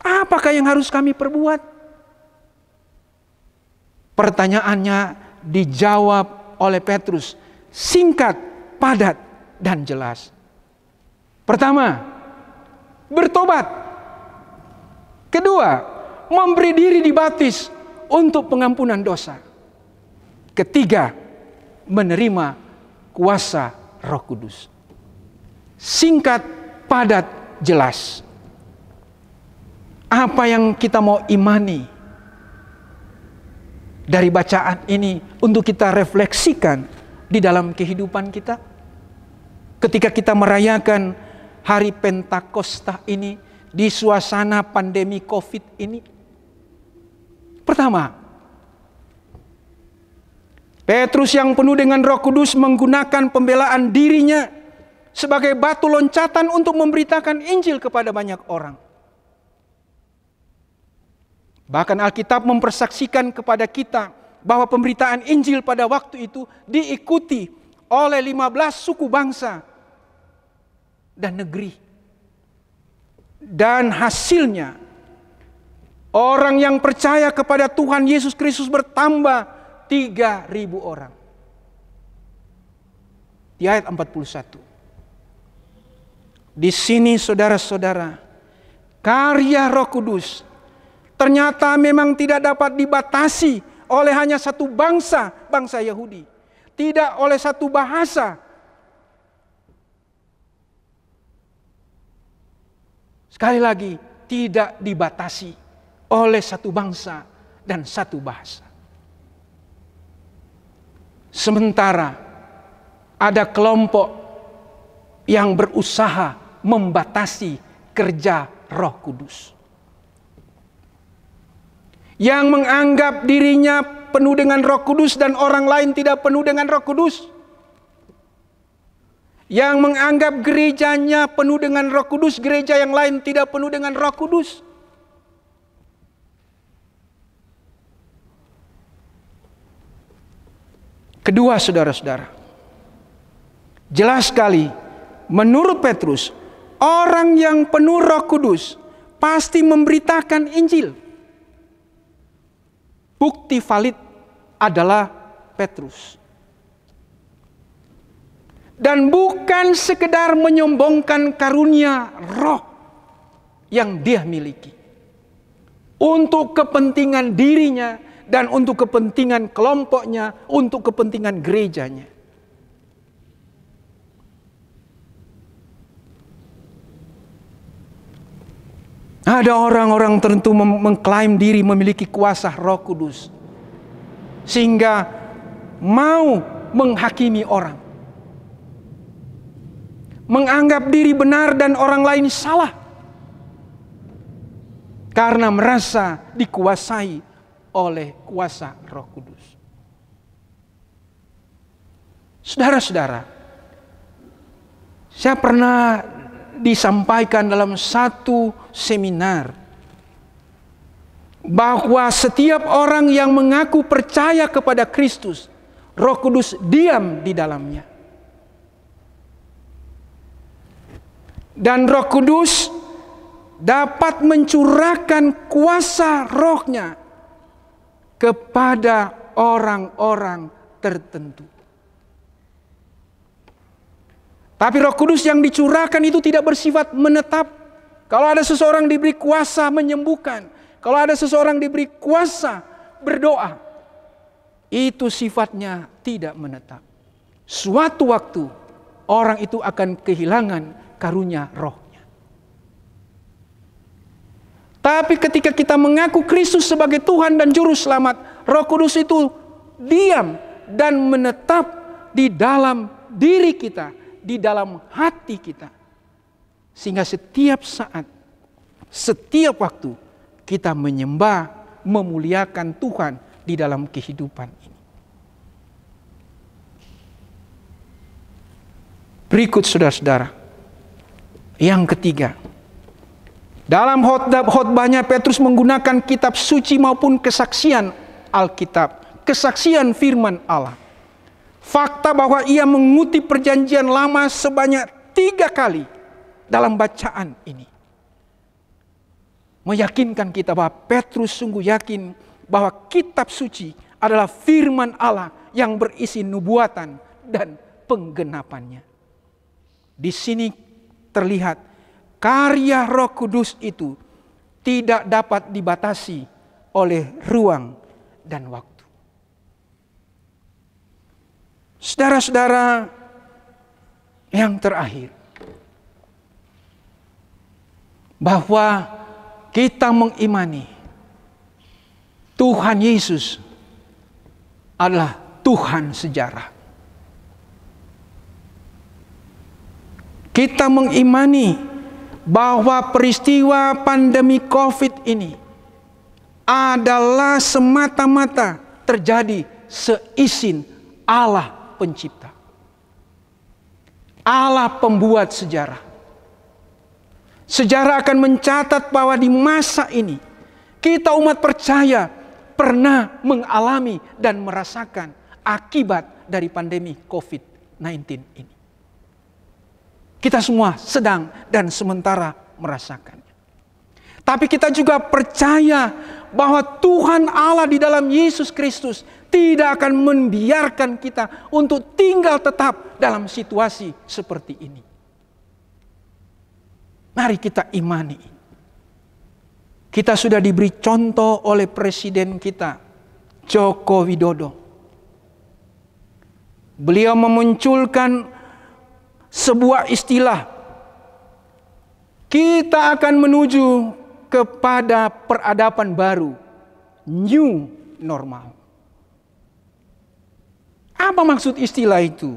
Apakah yang harus kami perbuat? Pertanyaannya dijawab oleh Petrus, singkat, padat, dan jelas. Pertama, bertobat. Kedua, memberi diri dibaptis untuk pengampunan dosa. Ketiga, menerima kuasa Roh Kudus. Singkat, padat, jelas. Apa yang kita mau imani dari bacaan ini untuk kita refleksikan di dalam kehidupan kita? Ketika kita merayakan hari Pentakosta ini di suasana pandemi COVID ini. Pertama, Petrus yang penuh dengan Roh Kudus menggunakan pembelaan dirinya sebagai batu loncatan untuk memberitakan Injil kepada banyak orang. Bahkan Alkitab mempersaksikan kepada kita bahwa pemberitaan Injil pada waktu itu diikuti oleh 15 suku bangsa dan negeri. Dan hasilnya, orang yang percaya kepada Tuhan Yesus Kristus bertambah 3.000 orang. Di ayat 41. Di sini saudara-saudara, karya Roh Kudus ternyata memang tidak dapat dibatasi oleh hanya satu bangsa, bangsa Yahudi. Tidak oleh satu bahasa. Sekali lagi, tidak dibatasi oleh satu bangsa dan satu bahasa. Sementara ada kelompok yang berusaha membatasi kerja Roh Kudus. Yang menganggap dirinya penuh dengan Roh Kudus dan orang lain tidak penuh dengan Roh Kudus. Yang menganggap gerejanya penuh dengan Roh Kudus, gereja yang lain tidak penuh dengan Roh Kudus. Kedua, saudara-saudara, jelas sekali menurut Petrus, orang yang penuh Roh Kudus pasti memberitakan Injil. Bukti valid adalah Petrus. Dan bukan sekedar menyombongkan karunia roh yang dia miliki. Untuk kepentingan dirinya dan untuk kepentingan kelompoknya, untuk kepentingan gerejanya. Ada orang-orang tertentu mengklaim diri memiliki kuasa Roh Kudus. Sehingga mau menghakimi orang. Menganggap diri benar dan orang lain salah. Karena merasa dikuasai oleh kuasa Roh Kudus. Saudara-saudara, saya pernah disampaikan dalam satu seminar bahwa setiap orang yang mengaku percaya kepada Kristus, Roh Kudus diam di dalamnya. Dan Roh Kudus dapat mencurahkan kuasa rohnya kepada orang-orang tertentu. Tapi Roh Kudus yang dicurahkan itu tidak bersifat menetap. Kalau ada seseorang diberi kuasa menyembuhkan, kalau ada seseorang diberi kuasa berdoa, itu sifatnya tidak menetap. Suatu waktu orang itu akan kehilangan karunia rohnya. Tapi ketika kita mengaku Kristus sebagai Tuhan dan Juru Selamat, Roh Kudus itu diam dan menetap di dalam diri kita, di dalam hati kita. Sehingga setiap saat, setiap waktu kita menyembah, memuliakan Tuhan di dalam kehidupan ini. Berikut saudara-saudara, yang ketiga. Dalam khotbahnya Petrus menggunakan kitab suci maupun kesaksian Alkitab, kesaksian firman Allah. Fakta bahwa ia mengutip perjanjian lama sebanyak 3 kali dalam bacaan ini meyakinkan kita bahwa Petrus sungguh yakin bahwa kitab suci adalah firman Allah yang berisi nubuatan dan penggenapannya. Di sini terlihat karya Roh Kudus itu tidak dapat dibatasi oleh ruang dan waktu. Saudara-saudara, yang terakhir, bahwa kita mengimani Tuhan Yesus adalah Tuhan sejarah. Kita mengimani bahwa peristiwa pandemi COVID ini adalah semata-mata terjadi seizin Allah Pencipta, Allah pembuat sejarah. Sejarah akan mencatat bahwa di masa ini kita umat percaya pernah mengalami dan merasakan akibat dari pandemi COVID-19 ini. Kita semua sedang dan sementara merasakannya. Tapi kita juga percaya bahwa Tuhan Allah di dalam Yesus Kristus tidak akan membiarkan kita untuk tinggal tetap dalam situasi seperti ini. Mari kita imani. Kita sudah diberi contoh oleh Presiden kita, Joko Widodo. Beliau memunculkan sebuah istilah. Kita akan menuju kepada peradaban baru, new normal. Apa maksud istilah itu?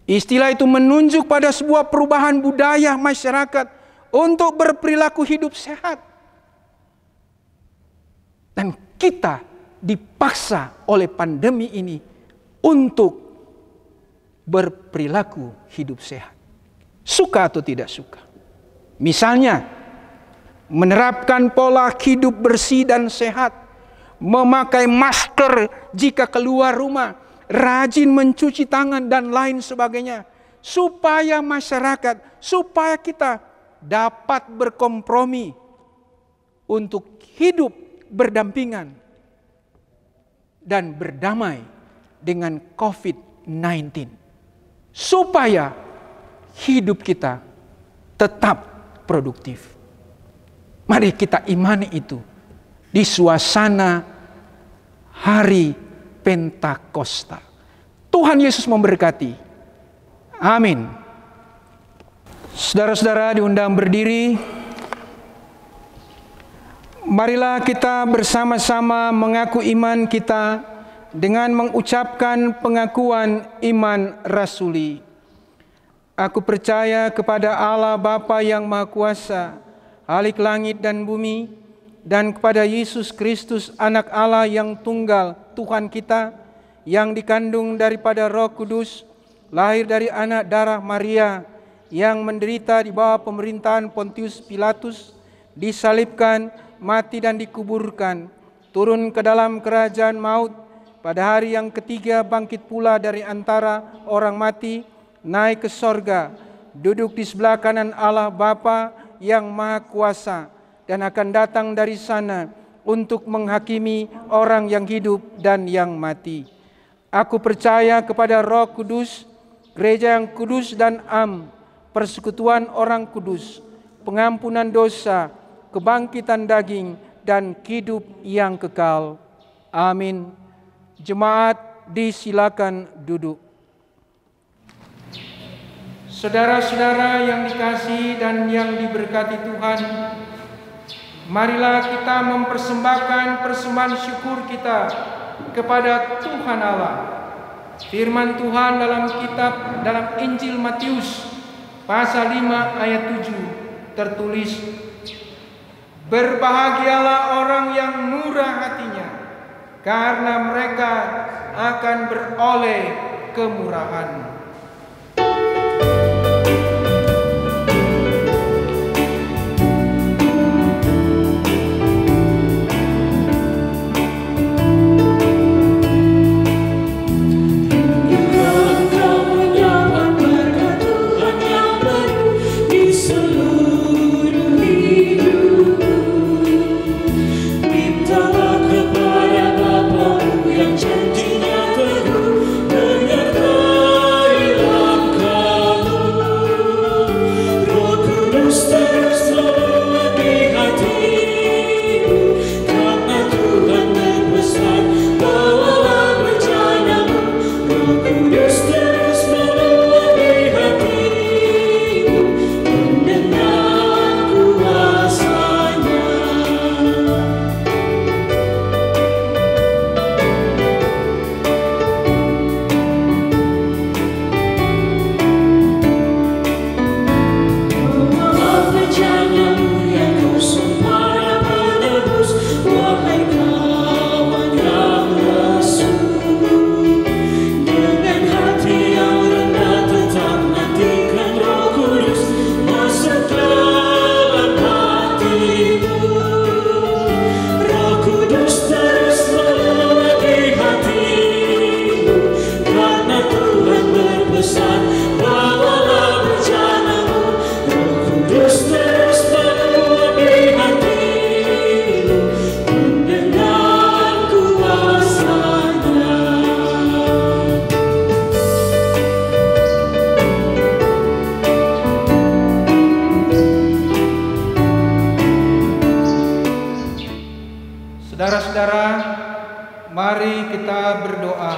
Istilah itu menunjuk pada sebuah perubahan budaya masyarakat untuk berperilaku hidup sehat. Dan kita dipaksa oleh pandemi ini untuk berperilaku hidup sehat. Suka atau tidak suka. Misalnya, menerapkan pola hidup bersih dan sehat. Memakai masker jika keluar rumah, rajin mencuci tangan dan lain sebagainya, supaya masyarakat, supaya kita dapat berkompromi untuk hidup berdampingan dan berdamai dengan COVID-19, supaya hidup kita tetap produktif. Mari kita imani itu di suasana hari Pentakosta. Tuhan Yesus memberkati. Amin. Saudara-saudara diundang berdiri. Marilah kita bersama-sama mengaku iman kita dengan mengucapkan pengakuan iman rasuli. Aku percaya kepada Allah Bapa yang Maha Kuasa, Khalik langit dan bumi, dan kepada Yesus Kristus anak Allah yang tunggal, Tuhan kita, yang dikandung daripada Roh Kudus, lahir dari anak darah Maria, yang menderita di bawah pemerintahan Pontius Pilatus, disalibkan, mati dan dikuburkan, turun ke dalam kerajaan maut, pada hari yang ketiga bangkit pula dari antara orang mati, naik ke sorga, duduk di sebelah kanan Allah Bapa yang Maha Kuasa, dan akan datang dari sana untuk menghakimi orang yang hidup dan yang mati. Aku percaya kepada Roh Kudus, gereja yang kudus dan am, persekutuan orang kudus, pengampunan dosa, kebangkitan daging, dan hidup yang kekal. Amin. Jemaat disilakan duduk. Saudara-saudara yang dikasihi dan yang diberkati Tuhan, marilah kita mempersembahkan persembahan syukur kita kepada Tuhan Allah. Firman Tuhan dalam Injil Matius pasal 5 ayat 7 tertulis, "Berbahagialah orang yang murah hatinya, karena mereka akan beroleh kemurahan." Saudara-saudara, mari kita berdoa.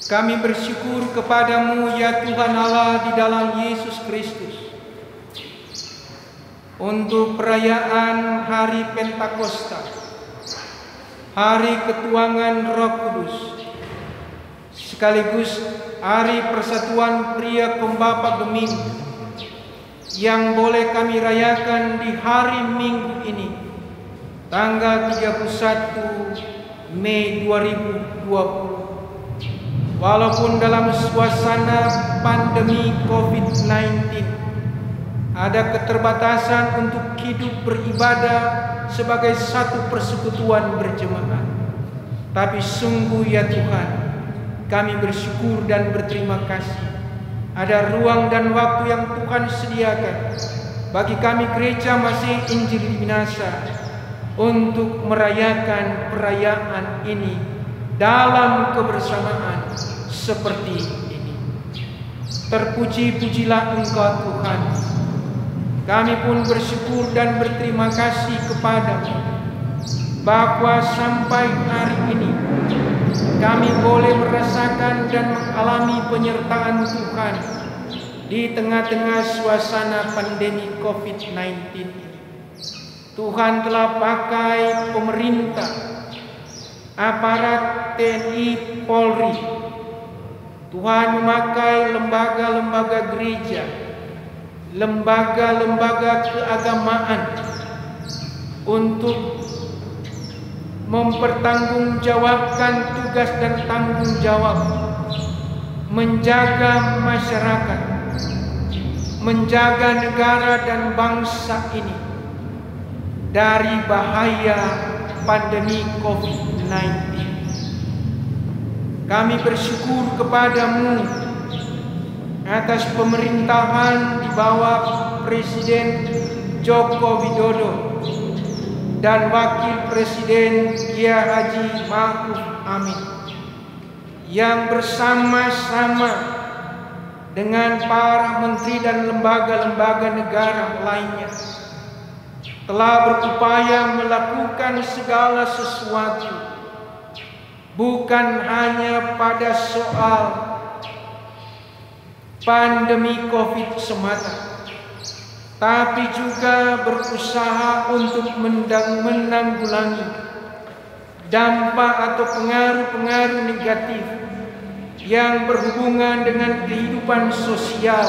Kami bersyukur kepadamu ya Tuhan Allah di dalam Yesus Kristus untuk perayaan Hari Pentakosta, Hari Ketuangan Roh Kudus, sekaligus Hari Persatuan Pria Pembapa Gemini yang boleh kami rayakan di hari Minggu ini, tanggal 31 Mei 2020. Walaupun dalam suasana pandemi COVID-19 ada keterbatasan untuk hidup beribadah sebagai satu persekutuan berjemaat, tapi sungguh ya Tuhan, kami bersyukur dan berterima kasih ada ruang dan waktu yang Tuhan sediakan bagi kami gereja Masih Injil di Minasa untuk merayakan perayaan ini dalam kebersamaan seperti ini. Terpuji-pujilah Engkau Tuhan. Kami pun bersyukur dan berterima kasih kepadamu bahwa sampai hari ini kami boleh merasakan dan mengalami penyertaan Tuhan di tengah-tengah suasana pandemi COVID-19 ini. Tuhan telah pakai pemerintah, aparat TNI, Polri. Tuhan memakai lembaga-lembaga gereja, lembaga-lembaga keagamaan untuk mempertanggungjawabkan tugas dan tanggung jawab menjaga masyarakat, menjaga negara dan bangsa ini dari bahaya pandemi COVID-19. Kami bersyukur kepadamu atas pemerintahan di bawah Presiden Joko Widodo dan Wakil Presiden Kiai Haji Ma'ruf Amin yang bersama-sama dengan para menteri dan lembaga-lembaga negara lainnya telah berupaya melakukan segala sesuatu bukan hanya pada soal pandemi COVID semata, tapi juga berusaha untuk menanggulangi dampak atau pengaruh-pengaruh negatif yang berhubungan dengan kehidupan sosial,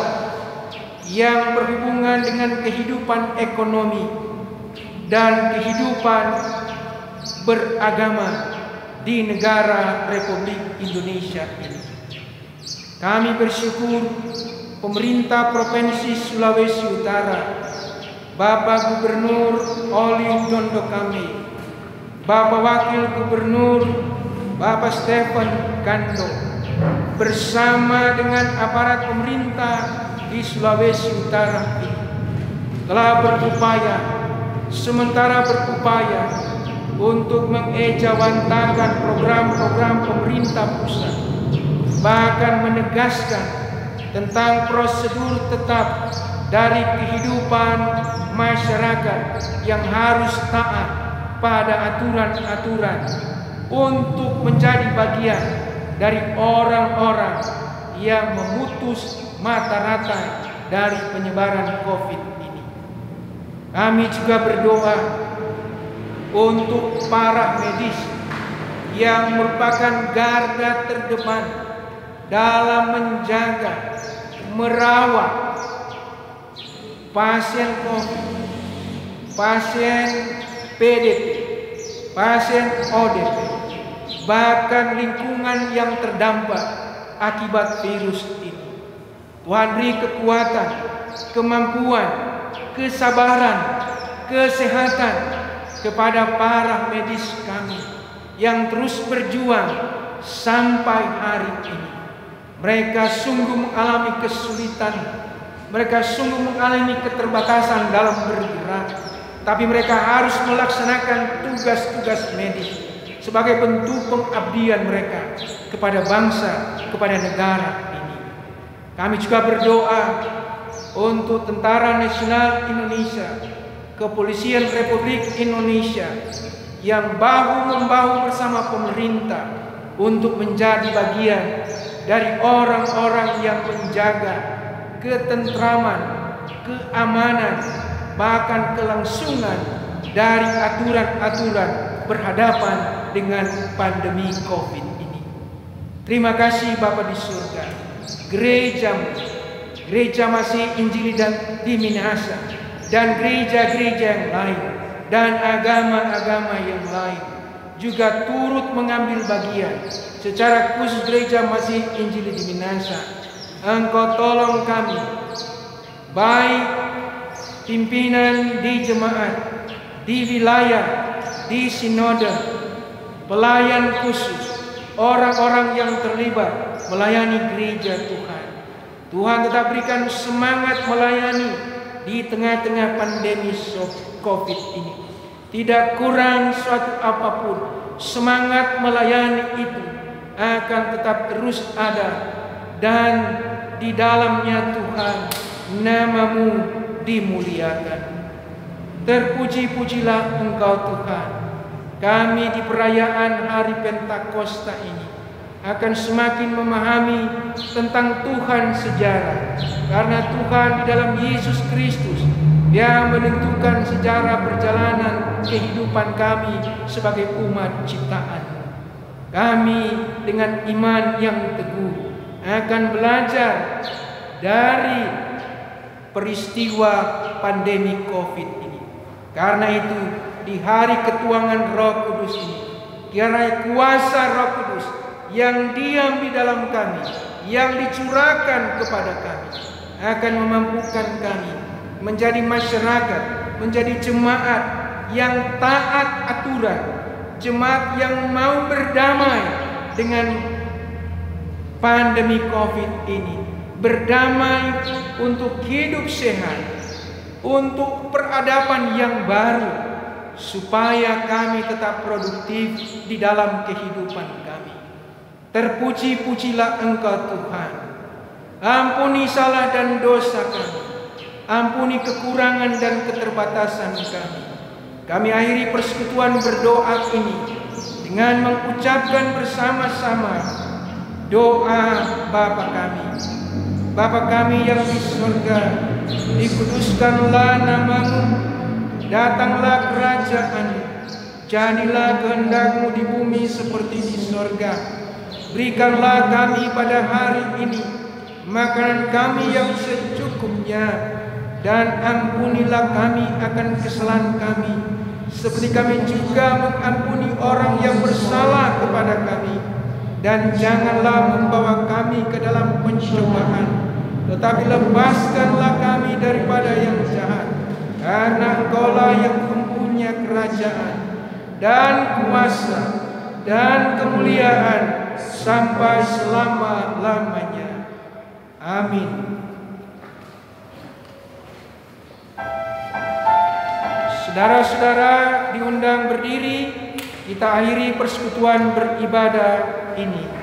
yang berhubungan dengan kehidupan ekonomi dan kehidupan beragama di negara Republik Indonesia ini. Kami bersyukur pemerintah Provinsi Sulawesi Utara, Bapak Gubernur Oli Dondo Kambe, Bapak Wakil Gubernur Bapak Stephen Kando, bersama dengan aparat pemerintah di Sulawesi Utara ini telah sementara berupaya untuk mengejawantakan program-program pemerintah pusat, bahkan menegaskan tentang prosedur tetap dari kehidupan masyarakat yang harus taat pada aturan-aturan untuk menjadi bagian dari orang-orang yang memutus mata rantai dari penyebaran COVID ini. Kami juga berdoa untuk para medis yang merupakan garda terdepan dalam menjaga, merawat pasien COVID, pasien PDP, pasien ODP, bahkan lingkungan yang terdampak akibat virus ini. Tuhan beri kekuatan, kemampuan, kesabaran, kesehatan kepada para medis kami yang terus berjuang sampai hari ini. Mereka sungguh mengalami kesulitan, mereka sungguh mengalami keterbatasan dalam bergerak, tapi mereka harus melaksanakan tugas-tugas medis sebagai bentuk pengabdian mereka kepada bangsa, kepada negara ini. Kami juga berdoa untuk Tentara Nasional Indonesia, Kepolisian Republik Indonesia yang bahu-membahu bersama pemerintah untuk menjadi bagian dari orang-orang yang menjaga ketentraman, keamanan, bahkan kelangsungan dari aturan-aturan berhadapan dengan pandemi COVID ini. Terima kasih Bapa di surga. Gereja masih Injili dan di Minahasa, dan gereja-gereja yang lain dan agama-agama yang lain juga turut mengambil bagian. Secara khusus gereja masih Injili di Minahasa, Engkau tolong kami, baik pimpinan di jemaat, di wilayah, di sinode, pelayan khusus, orang-orang yang terlibat melayani gereja Tuhan. Tuhan tetap berikan semangat melayani di tengah-tengah pandemi COVID ini. Tidak kurang suatu apapun, semangat melayani itu akan tetap terus ada, dan di dalamnya Tuhan, nama-Mu dimuliakan. Terpuji-pujilah Engkau Tuhan. Kami di perayaan Hari Pentakosta ini akan semakin memahami tentang Tuhan sejarah, karena Tuhan di dalam Yesus Kristus yang menentukan sejarah perjalanan kehidupan kami sebagai umat ciptaan. Kami dengan iman yang teguh akan belajar dari peristiwa pandemi COVID ini. Karena itu di hari ketuangan Roh Kudus ini, kiranya kuasa Roh Kudus yang diam di dalam kami, yang dicurahkan kepada kami, akan memampukan kami menjadi masyarakat, menjadi jemaat yang taat aturan, jemaat yang mau berdamai dengan pandemi COVID ini, berdamai untuk hidup sehat, untuk peradaban yang baru, supaya kami tetap produktif di dalam kehidupan kami. Terpuji-pujilah Engkau Tuhan. Ampuni salah dan dosa kami, ampuni kekurangan dan keterbatasan kami. Kami akhiri persekutuan berdoa ini dengan mengucapkan bersama-sama doa Bapa kami. Bapa kami yang di surga, dikuduskanlah namamu, datanglah kerajaan-Mu, jadilah kehendak-Mu di bumi seperti di surga. Berikanlah kami pada hari ini makanan kami yang secukupnya, dan ampunilah kami akan kesalahan kami, seperti kami juga mengampuni orang yang bersalah kepada kami. Dan janganlah membawa kami ke dalam pencobaan, tetapi lepaskanlah kami daripada yang jahat. Karena Engkau-lah yang mempunyai kerajaan dan kuasa dan kemuliaan sampai selama-lamanya. Amin. Saudara-saudara diundang berdiri, kita akhiri persekutuan beribadah ini.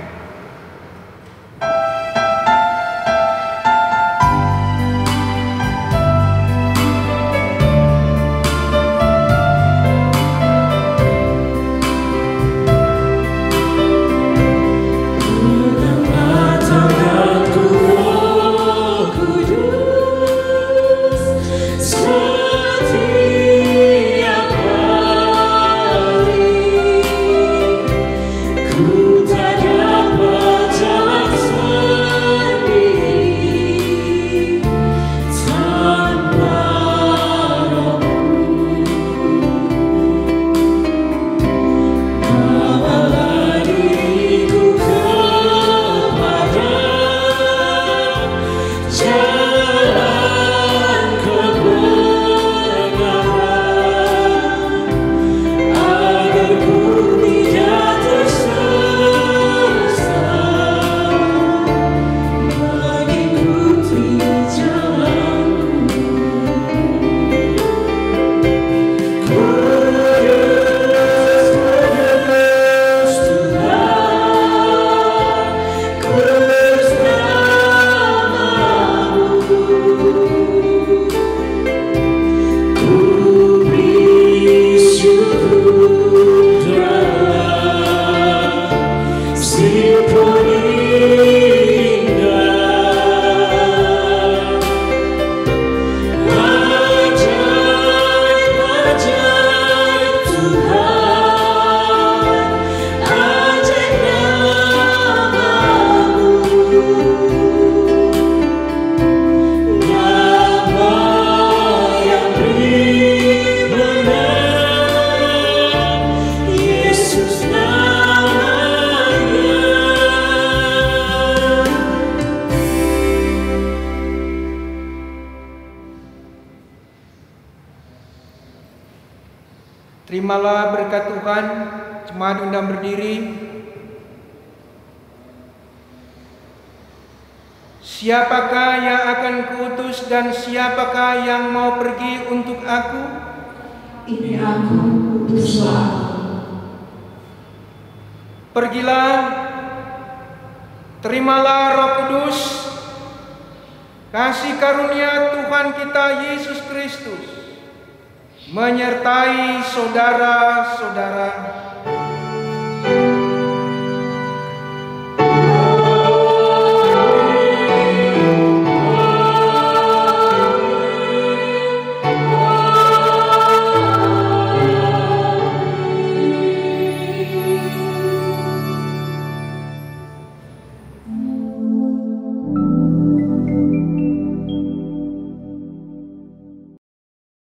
Terimalah berkat Tuhan. Jemaat undang berdiri. Siapakah yang akan kuutus dan siapakah yang mau pergi untuk aku? Ini aku, utuslah. Pergilah, terimalah Roh Kudus, kasih karunia Tuhan kita Yesus Kristus menyertai saudara-saudara